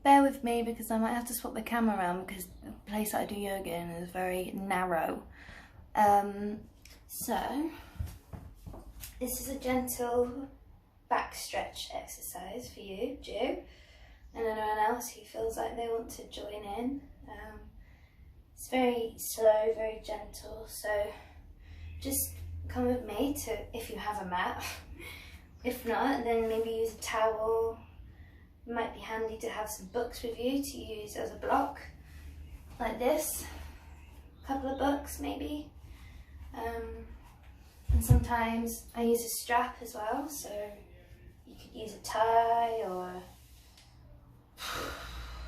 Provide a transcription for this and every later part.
bear with me because I might have to swap the camera around because the place that I do yoga in is very narrow. So this is a gentle back stretch exercise for you, Jew, and anyone else who feels like they want to join in. It's very slow, very gentle, so just come with me to, if you have a mat. If not, then maybe use a towel. It might be handy to have some books with you to use as a block, like this. A couple of books maybe. And sometimes I use a strap as well, so you could use a tie or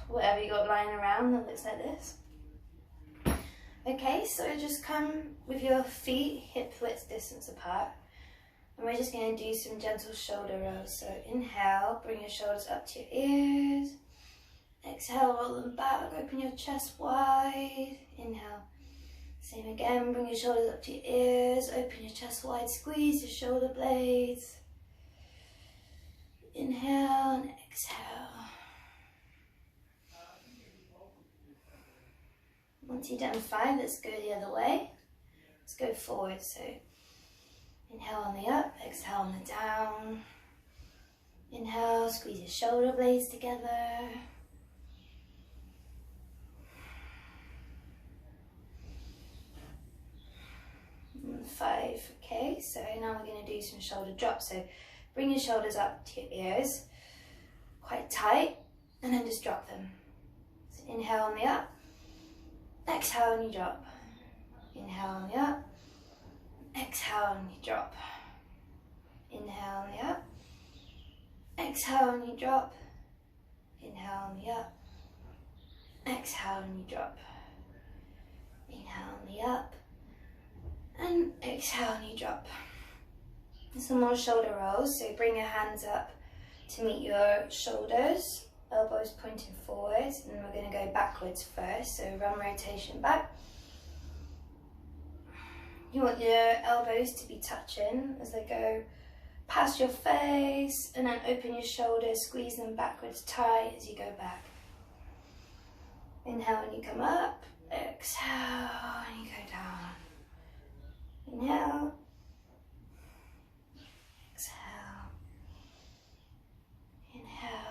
whatever you got lying around that looks like this. Okay, so just come with your feet hip width distance apart, and we're just going to do some gentle shoulder rolls. So inhale, bring your shoulders up to your ears. Exhale, roll them back, open your chest wide. Inhale. Same again, bring your shoulders up to your ears, open your chest wide, squeeze your shoulder blades. Inhale and exhale. Once you've done 5, let's go the other way. Let's go forward, so inhale on the up, exhale on the down. Inhale, squeeze your shoulder blades together. And 5, okay, so now we're going to do some shoulder drops. So bring your shoulders up to your ears, quite tight, and then just drop them. So inhale on the up. Exhale and you drop. Inhale on the up. Exhale and you drop. Inhale on the up. Exhale and you drop. Inhale on the up. Exhale and you drop. Inhale on the up. And exhale and you drop. Some more shoulder rolls. So bring your hands up to meet your shoulders. Elbows pointing forwards, and we're going to go backwards first, so run rotation back. You want your elbows to be touching as they go past your face, and then open your shoulders, squeeze them backwards tight as you go back. Inhale when you come up, exhale and you go down. Inhale, exhale, inhale,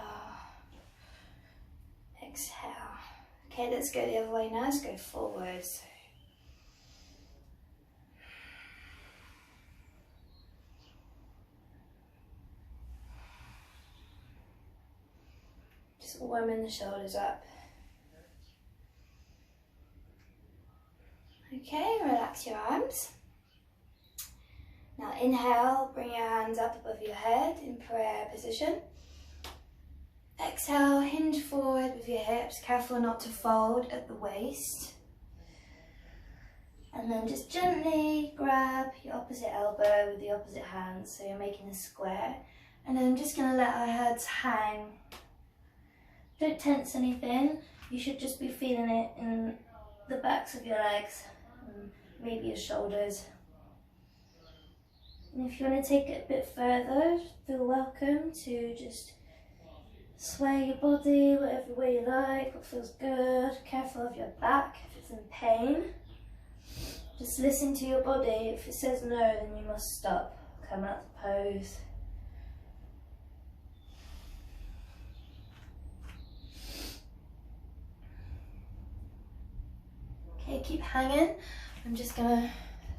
exhale. Okay, let's go the other way now. Let's go forwards. Just warming the shoulders up. Okay, relax your arms. Now inhale, bring your hands up above your head in prayer position. Exhale, hinge forward with your hips, careful not to fold at the waist. And then just gently grab your opposite elbow with the opposite hand, so you're making a square. And then I'm just going to let our heads hang. Don't tense anything, you should just be feeling it in the backs of your legs, and maybe your shoulders. And if you want to take it a bit further, feel welcome to just sway your body whatever way you like, what feels good. Careful of your back if it's in pain. Just listen to your body. If it says no, then you must stop. Come out of pose. Okay, keep hanging. I'm just gonna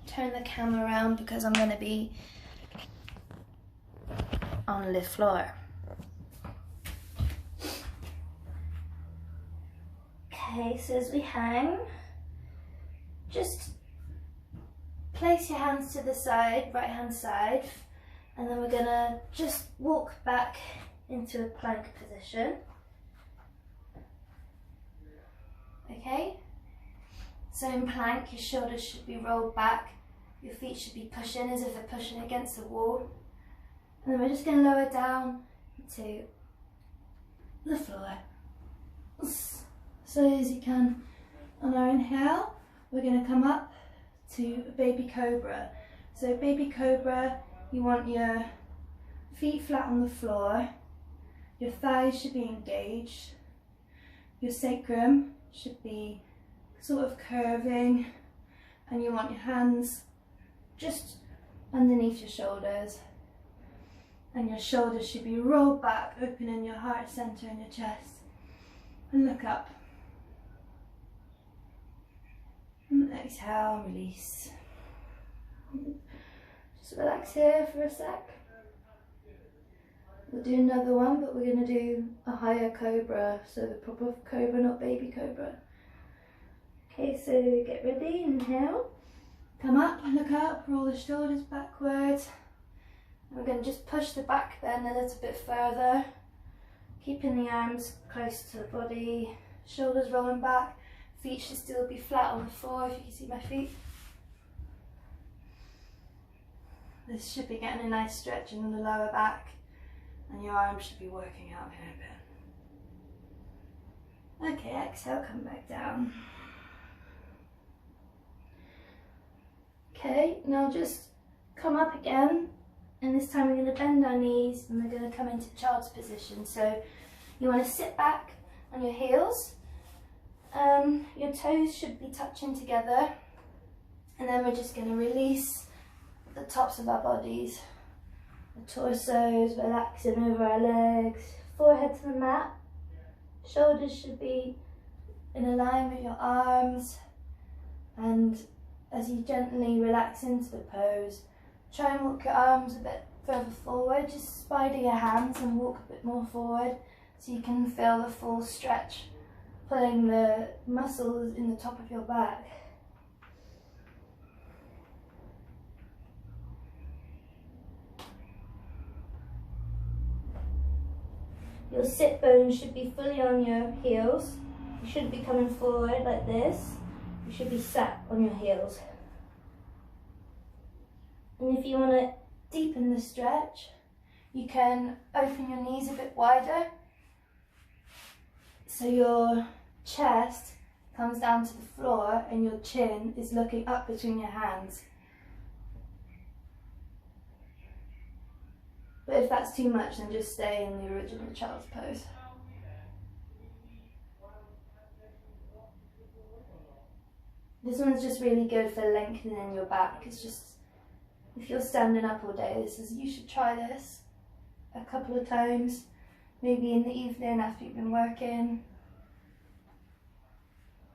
turn the camera around because I'm gonna be on the floor. Okay, so as we hang, just place your hands to the side, right hand side, and then we're gonna just walk back into a plank position. Okay? So in plank, your shoulders should be rolled back, your feet should be pushing as if they're pushing against the wall. And then we're just going to lower down to the floor. So as you can, on our inhale, we're going to come up to baby cobra. So baby cobra, you want your feet flat on the floor, your thighs should be engaged, your sacrum should be sort of curving, and you want your hands just underneath your shoulders, and your shoulders should be rolled back, opening your heart center and your chest, and look up. And exhale, release. Just relax here for a sec. We'll do another one, but we're going to do a higher cobra, so the proper cobra, not baby cobra. Okay, so get ready, inhale, come up, look up, roll the shoulders backwards. And we're going to just push the back bend a little bit further, keeping the arms close to the body, shoulders rolling back, feet should still be flat on the floor if you can see my feet. This should be getting a nice stretch in the lower back, and your arms should be working out here a bit. Okay, exhale, come back down. Okay, now just come up again, and this time we're going to bend our knees and we're going to come into child's position. So you want to sit back on your heels, your toes should be touching together, and then we're just going to release the tops of our bodies, the torsos relaxing over our legs, forehead to the mat, shoulders should be in a line with your arms, and as you gently relax into the pose, try and walk your arms a bit further forward, just spider your hands and walk a bit more forward so you can feel the full stretch, pulling the muscles in the top of your back. Your sit bones should be fully on your heels. You shouldn't be coming forward like this. You should be sat on your heels. And if you want to deepen the stretch, you can open your knees a bit wider, so your chest comes down to the floor and your chin is looking up between your hands. But if that's too much, then just stay in the original child's pose. This one's just really good for lengthening your back. It's just, if you're standing up all day, you should try this a couple of times, maybe in the evening after you've been working.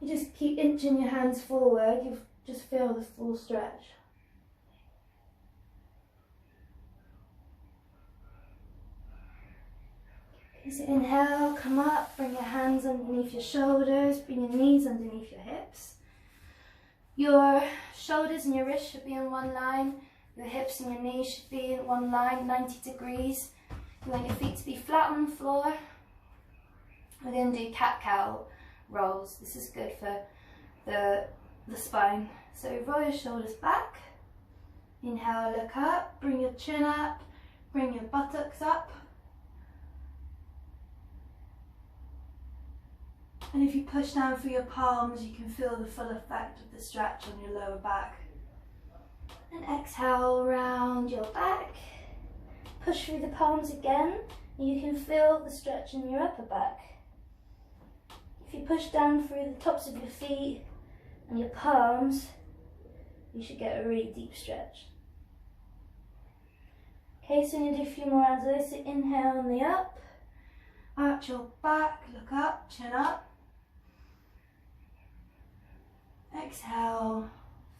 You just keep inching your hands forward, you just feel the full stretch. So inhale, come up, bring your hands underneath your shoulders, bring your knees underneath your hips. Your shoulders and your wrists should be in one line, your hips and your knees should be in one line, 90 degrees. You want your feet to be flat on the floor. We're going to do cat-cow rolls. This is good for the spine. So roll your shoulders back, inhale, look up, bring your chin up, bring your buttocks up. And if you push down through your palms, you can feel the full effect of the stretch on your lower back. And exhale, round your back. Push through the palms again, and you can feel the stretch in your upper back. If you push down through the tops of your feet and your palms, you should get a really deep stretch. Okay, so I'm going to do a few more rounds of this. So inhale on the up, arch your back, look up, chin up. Exhale,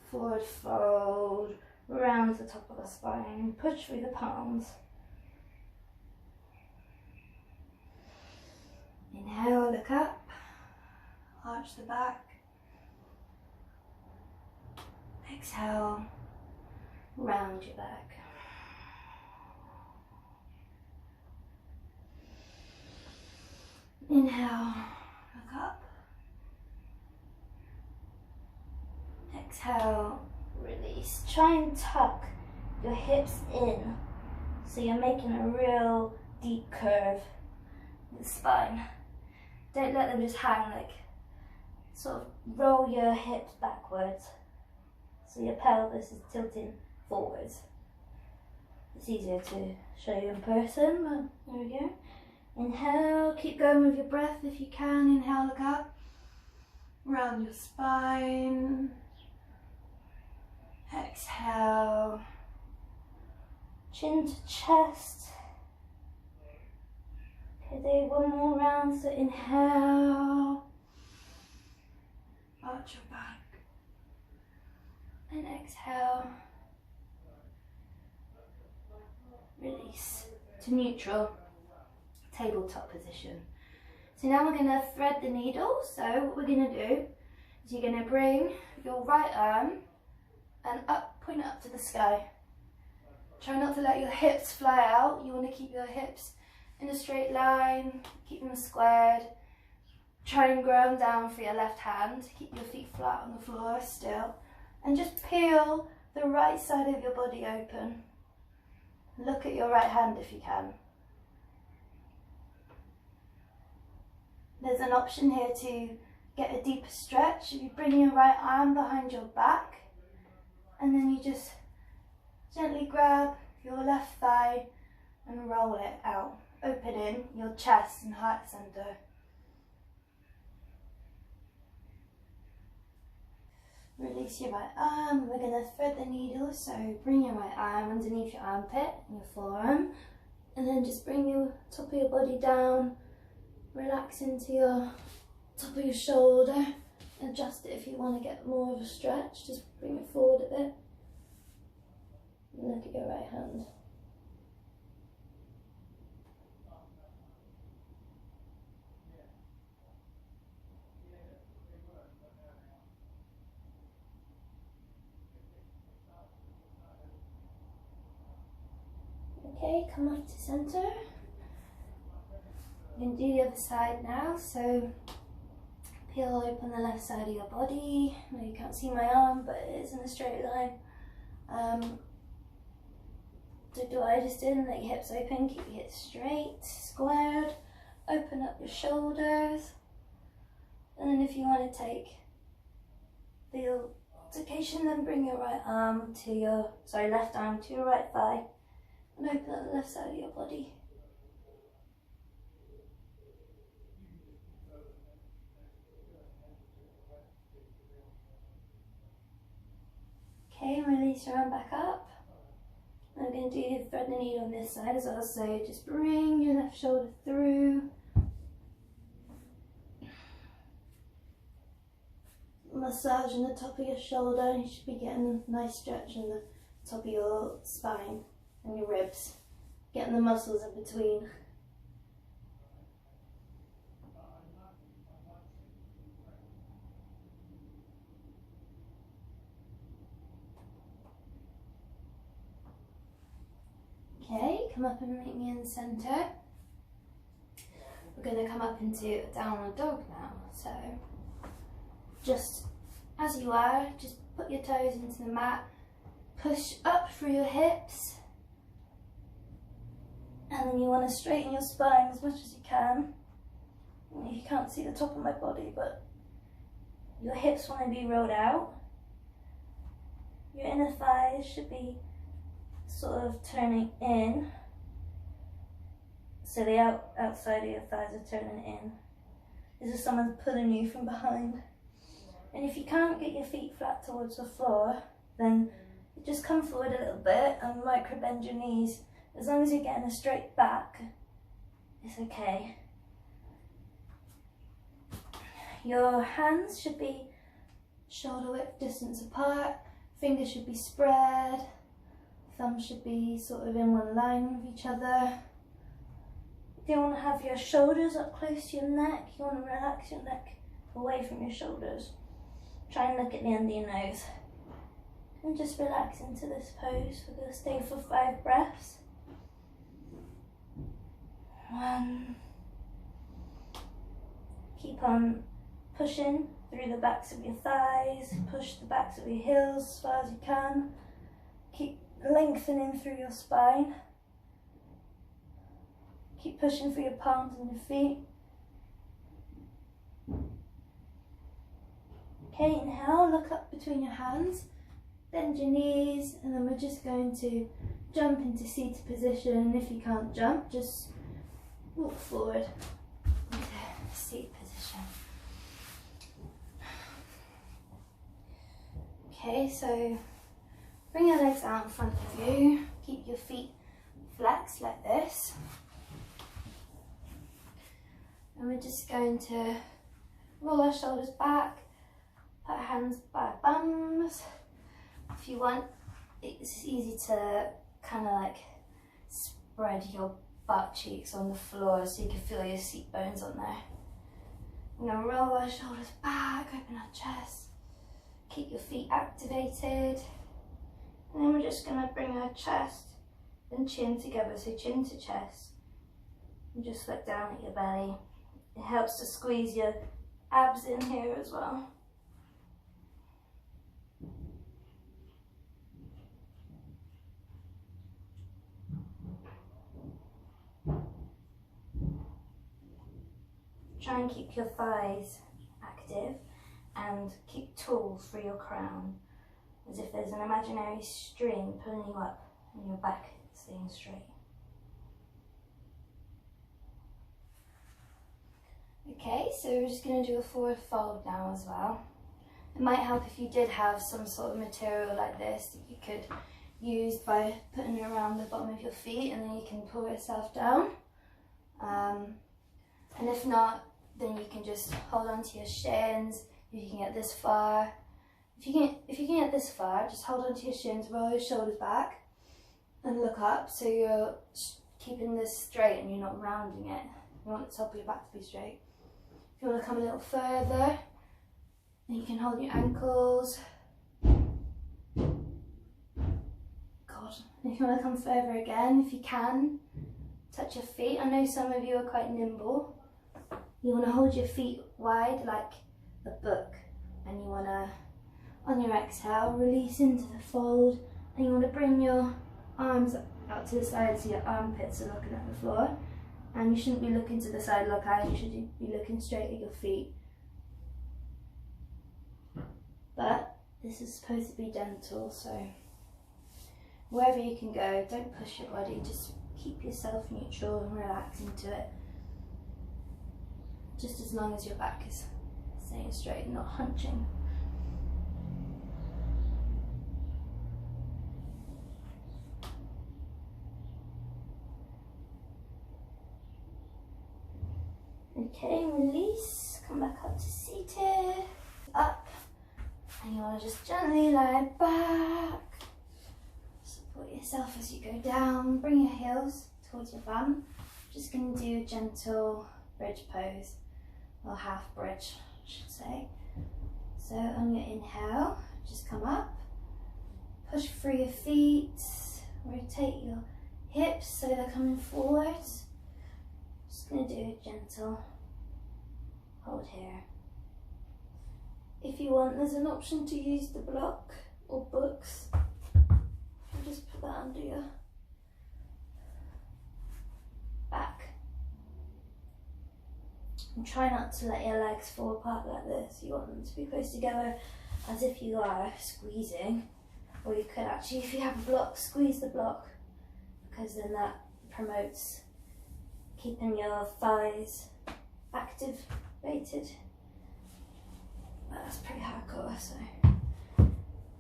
forward fold, round the top of the spine, push through the palms. Inhale, look up, arch the back. Exhale, round your back. Inhale, look up. Exhale, release. Try and tuck your hips in so you're making a real deep curve in the spine. Don't let them just hang, like sort of roll your hips backwards so your pelvis is tilting forwards. It's easier to show you in person, but there we go. Inhale, keep going with your breath if you can. Inhale, look up, round your spine. Exhale, chin to chest. Okay, do one more round, so inhale, arch your back, and exhale, release to neutral, tabletop position. So now we're going to thread the needle. So what we're going to do is you're going to bring your right arm and point it up to the sky. Try not to let your hips fly out. You want to keep your hips in a straight line, keep them squared. Try and ground down for your left hand. Keep your feet flat on the floor still. And just peel the right side of your body open. Look at your right hand if you can. There's an option here to get a deeper stretch. If you bring your right arm behind your back, and then you just gently grab your left thigh and roll it out, opening your chest and heart center. Release your right arm. We're going to thread the needle, so bring your right arm underneath your armpit and your forearm, and then just bring your top of your body down, relax into your top of your shoulder, adjust it if you want to get more of a stretch, just bring it forward a bit, and look at your right hand. Okay, come up to center. You can do the other side now, so peel open the left side of your body. Now you can't see my arm, but it is in a straight line. So do what I just did and let your hips open, keep your hips straight, squared, open up your shoulders. And then if you want to take the altercation, then bring your right arm to your, left arm to your right thigh and open up the left side of your body. Okay, release your arm back up. I'm going to do thread the needle on this side as well, so just bring your left shoulder through. Massaging the top of your shoulder, you should be getting a nice stretch in the top of your spine and your ribs, getting the muscles in between. Okay, come up and meet me in the centre. We're going to come up into downward dog now, so just as you are, just put your toes into the mat, push up through your hips, and then you want to straighten your spine as much as you can. You can't see the top of my body, but your hips want to be rolled out. Your inner thighs should be sort of turning in, so the outside of your thighs are turning in. This is someone pulling you from behind. And if you can't get your feet flat towards the floor, then just come forward a little bit and micro bend your knees. As long as you're getting a straight back, it's okay. Your hands should be shoulder width distance apart, fingers should be spread, thumbs should be sort of in one line with each other. You don't want to have your shoulders up close to your neck, you want to relax your neck away from your shoulders. Try and look at the end of your nose. And just relax into this pose. We're going to stay for 5 breaths. 1. Keep on pushing through the backs of your thighs. Push the backs of your heels as far as you can. Keep lengthening through your spine. Keep pushing through your palms and your feet. Okay, inhale, look up between your hands, bend your knees, and then we're just going to jump into seated position. If you can't jump, just walk forward into seat position. Okay, so bring your legs out in front of you, keep your feet flexed like this. And we're just going to roll our shoulders back, put our hands by our bums. If you want, it's easy to kind of like spread your butt cheeks on the floor so you can feel your seat bones on there. We're going to roll our shoulders back, open our chest, keep your feet activated. And then we're just going to bring our chest and chin together, so chin to chest. And just look down at your belly. It helps to squeeze your abs in here as well. Try and keep your thighs active and keep tall through your crown, as if there's an imaginary string pulling you up and your back staying straight. Okay, so we're just going to do a forward fold now as well. It might help if you did have some sort of material like this that you could use by putting it around the bottom of your feet, and then you can pull yourself down. And if not, then you can just hold onto your shins. If you can get this far, if you can get this far, just hold onto your shins, roll your shoulders back, and look up. So you're keeping this straight and you're not rounding it. You want the top of your back to be straight. If you want to come a little further, then you can hold your ankles. God. And if you want to come further again, if you can, touch your feet. I know some of you are quite nimble. You want to hold your feet wide like a book, and you want to, on your exhale, release into the fold, and you want to bring your arms out to the side so your armpits are looking at the floor. And you shouldn't be looking to the side like I, you should be looking straight at your feet. But this is supposed to be gentle, so wherever you can go, don't push your body, just keep yourself neutral and relax into it. Just as long as your back is staying straight and not hunching. Okay, release, come back up to seated, up, and you want to just gently lie back. Support yourself as you go down, bring your heels towards your bum. Just going to do a gentle bridge pose, or half bridge, I should say. So on your inhale, just come up, push through your feet, rotate your hips so they're coming forward. Just going to do a gentle hold here. If you want, there's an option to use the block or books. I'll just put that under your back. And try not to let your legs fall apart like this. You want them to be close together as if you are squeezing. Or you could actually, if you have a block, squeeze the block, because then that promotes keeping your thighs activated. Well, that's pretty hardcore,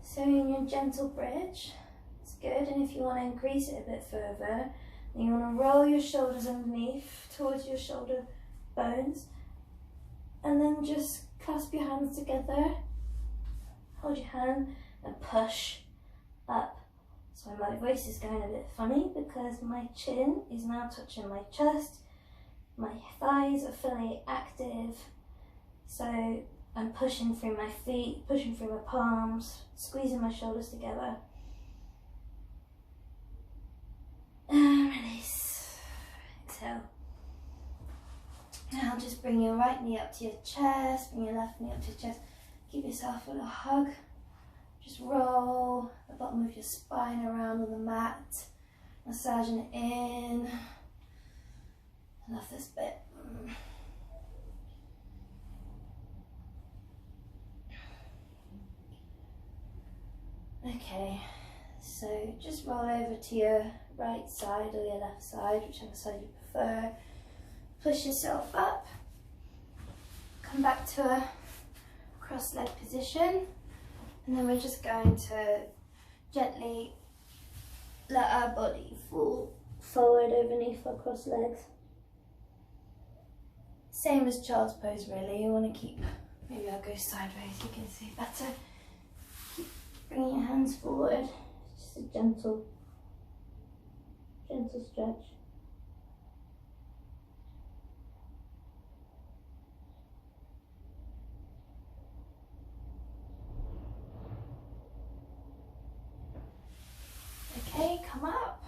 so in your gentle bridge, it's good. And if you want to increase it a bit further, then you want to roll your shoulders underneath towards your shoulder bones, and then just clasp your hands together, hold your hand and push up. So my voice is going a bit funny because my chin is now touching my chest, my thighs are fully active, so I'm pushing through my feet, pushing through my palms, squeezing my shoulders together. And release, exhale. Now just bring your right knee up to your chest, bring your left knee up to your chest, give yourself a little hug. Just roll the bottom of your spine around on the mat, massaging it in. I love this bit. Okay, so just roll over to your right side or your left side, whichever side you prefer. push yourself up, come back to a cross-leg position, and then we're just going to gently let our body fall forward underneath our cross legs. Same as child's pose really, you want to keep, maybe I'll go sideways, you can see better. Keep bringing your hands forward, just a gentle stretch. Okay, come up,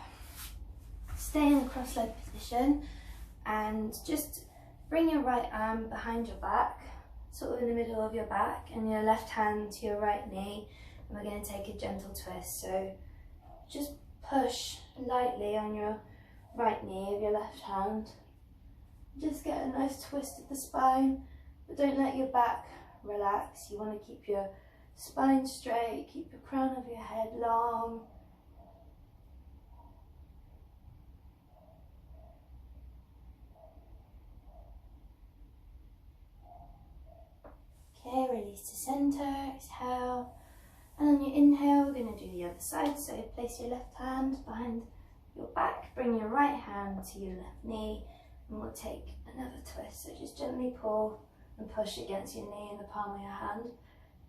stay in the cross-leg position and just bring your right arm behind your back, sort of in the middle of your back, and your left hand to your right knee, and we're going to take a gentle twist. So just push lightly on your right knee of your left hand. Just get a nice twist of the spine, but don't let your back relax. You want to keep your spine straight, keep the crown of your head long. Okay, release to center, exhale. And on your inhale, we're going to do the other side. So place your left hand behind your back, bring your right hand to your left knee, and we'll take another twist. So just gently pull and push against your knee in the palm of your hand.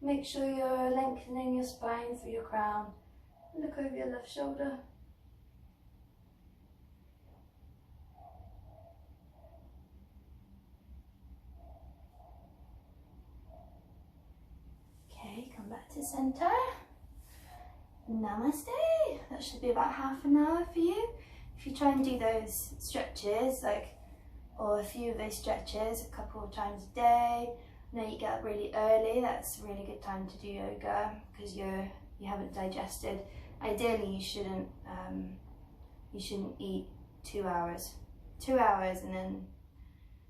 Make sure you're lengthening your spine through your crown. Look over your left shoulder. Okay, come back to center. Namaste. That should be about half an hour for you. If you try and do those stretches, or a few of those stretches a couple of times a day, I know you get up really early, that's a really good time to do yoga because you haven't digested. Ideally, you shouldn't eat 2 hours. 2 hours, and then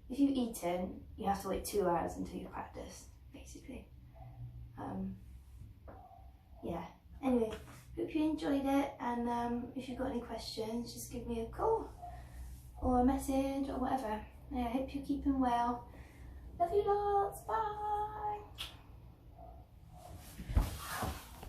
if you've eaten, you have to wait 2 hours until you practice, basically. Yeah. Anyway, hope you enjoyed it, and if you've got any questions, just give me a call or a message or whatever. I hope you're keeping well. Love you lots. Bye.